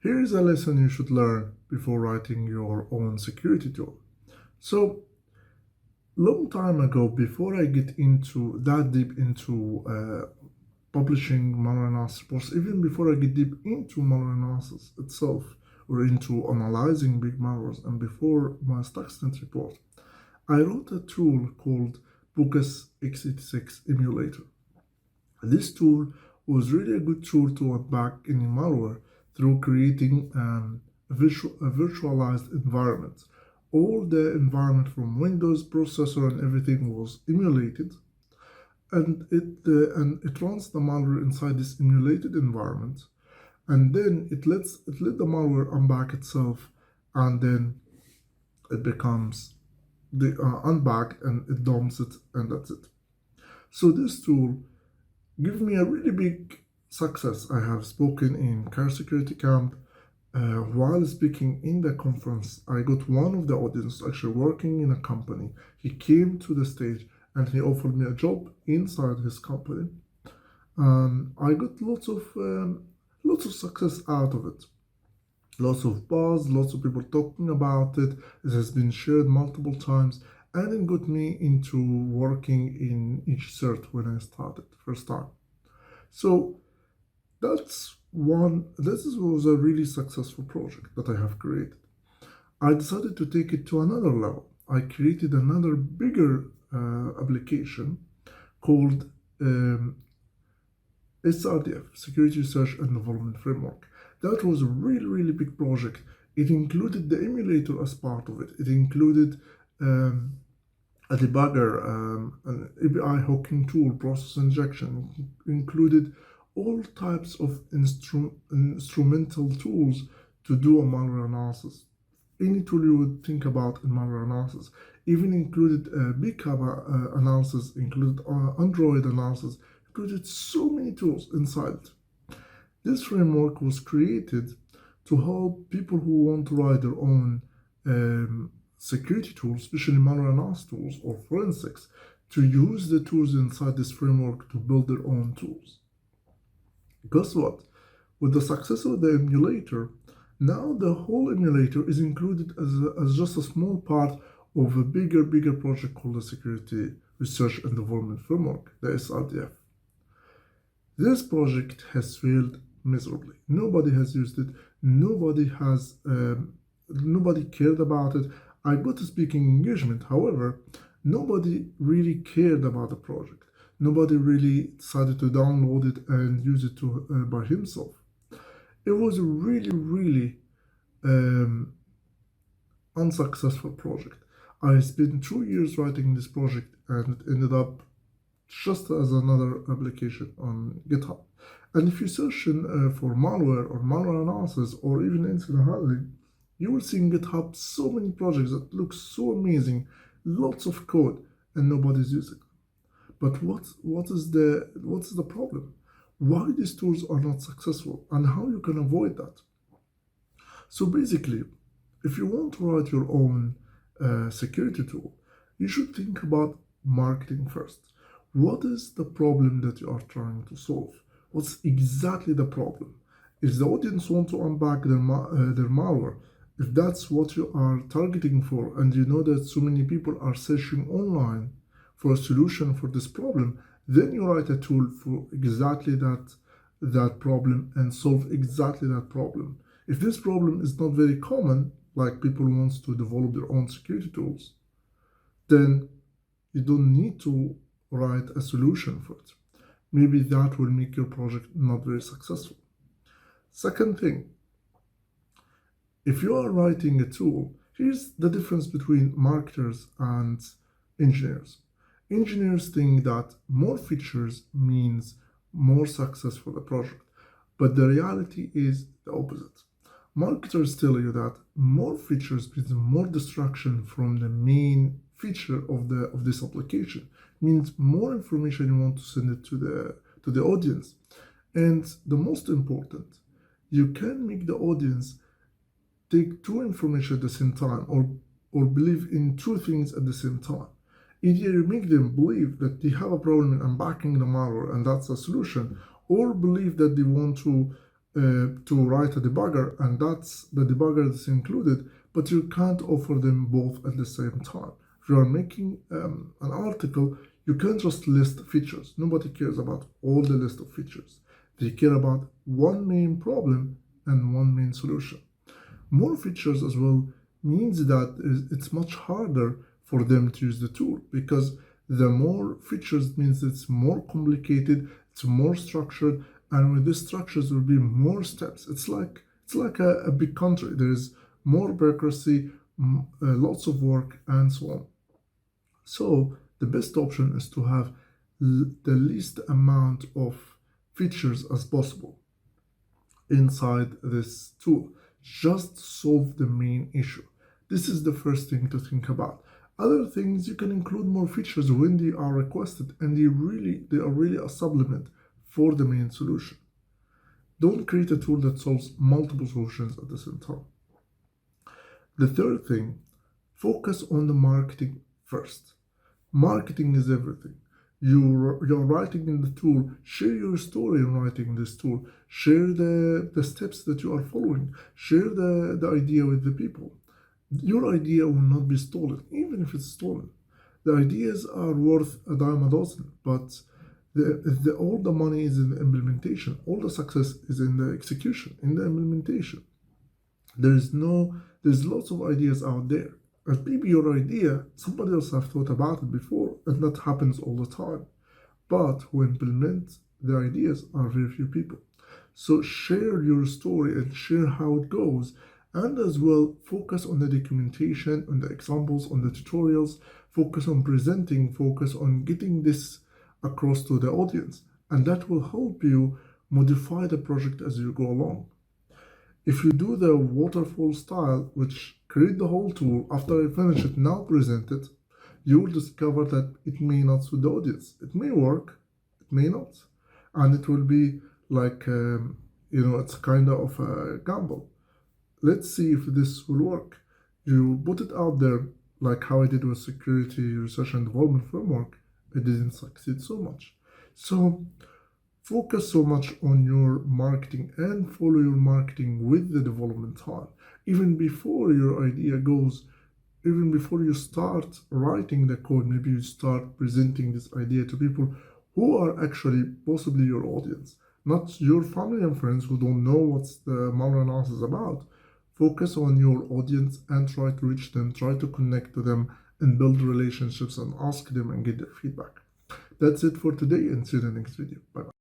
Here is a lesson you should learn before writing your own security tool. So, long time ago, before I get into that deep into publishing malware analysis reports, even before I get deep into malware analysis itself or into analyzing big malwares, and before my Stuxnet report, I wrote a tool called Bucus x86 Emulator. This tool was really a good tool to unpack any malware through creating a virtualized environment. All the environment from Windows processor and everything was emulated, and it runs the malware inside this emulated environment, and then it let the malware unpack itself, and then it becomes the unpacked and it dumps it, and that's it. So this tool give me a really big success. I have spoken in Car Security Camp. While speaking in the conference, I got one of the audience actually working in a company. He came to the stage and he offered me a job inside his company. I got lots of success out of it. Lots of buzz, lots of people talking about it. It has been shared multiple times, and it got me into working in each cert when I started first time. So this was a really successful project that I have created. I decided to take it to another level. I created another bigger application called SRDF, Security Research and Development Framework. That was a really big project. It included the emulator as part of it. It included a debugger, an API hooking tool, process injection. It included all types of instrumental tools to do a malware analysis. Any tool you would think about in malware analysis. Even included BCAP analysis, included Android analysis, included so many tools inside it. This framework was created to help people who want to write their own security tools, especially malware analysis tools or forensics, to use the tools inside this framework to build their own tools. Guess what? With the success of the emulator, now the whole emulator is included as just a small part of a bigger project called the Security Research and Development Framework, the SRDF. This project has failed miserably. Nobody has used it. Nobody cared about it. I got a speaking engagement. However, nobody really cared about the project. Nobody really decided to download it and use it by himself. It was a really unsuccessful project. I spent 2 years writing this project, and it ended up just as another application on GitHub. And if you search for malware or malware analysis or even incident handling, you will see in GitHub so many projects that look so amazing, lots of code, and nobody's using them. But what is the problem? Why these tools are not successful, and how you can avoid that? So basically, if you want to write your own security tool, you should think about marketing first. What is the problem that you are trying to solve? What's exactly the problem? If the audience want to unpack their malware, if that's what you are targeting for, and you know that so many people are searching online for a solution for this problem, then you write a tool for exactly that problem and solve exactly that problem. If this problem is not very common, like people want to develop their own security tools, then you don't need to write a solution for it. Maybe that will make your project not very successful. Second thing, if you are writing a tool, here's the difference between marketers and engineers. Engineers think that more features means more success for the project, but the reality is the opposite. Marketers tell you that more features means more distraction from the main feature of this application, means more information you want to send it to the audience. And the most important, you can make the audience take two information at the same time, or believe in two things at the same time. Either you make them believe that they have a problem in unpacking the malware and that's a solution, or believe that they want to to write a debugger, and that's the debugger that's included, but you can't offer them both at the same time. If you are making an article, you can't just list features. Nobody cares about all the list of features. They care about one main problem and one main solution. More features as well means that it's much harder for them to use the tool, because the more features means it's more complicated, it's more structured, and with these structures will be more steps. It's like a big country. There is more bureaucracy, lots of work, and so on. So the best option is to have the least amount of features as possible inside this tool. Just solve the main issue. This is the first thing to think about. Other things, you can include more features when they are requested, and they are really a supplement for the main solution. Don't create a tool that solves multiple solutions at the same time. The third thing, focus on the marketing first. Marketing is everything. You're writing in the tool, share your story in writing this tool, share the steps that you are following, share the idea with the people. Your idea will not be stolen, even if it's stolen. The ideas are worth a dime a dozen, but all the money is in the implementation. All the success is in the execution, in the implementation. There's lots of ideas out there. And maybe your idea, somebody else have thought about it before, and that happens all the time. But who implement the ideas are very few people. So share your story and share how it goes. And as well, focus on the documentation, on the examples, on the tutorials, focus on presenting, focus on getting this across to the audience. And that will help you modify the project as you go along. If you do the waterfall style, which create the whole tool, after I finish it, now present it, you will discover that it may not suit the audience. It may work, it may not. And it will be like, it's kind of a gamble. Let's see if this will work. You put it out there, like how I did with Security Research and Development Framework. It didn't succeed so much. So focus so much on your marketing and follow your marketing with the development time. Even before your idea goes, even before you start writing the code, maybe you start presenting this idea to people who are actually possibly your audience, not your family and friends who don't know what's the malware analysis about. Focus on your audience and try to reach them, try to connect to them and build relationships and ask them and get their feedback. That's it for today, and see you in the next video. Bye-bye.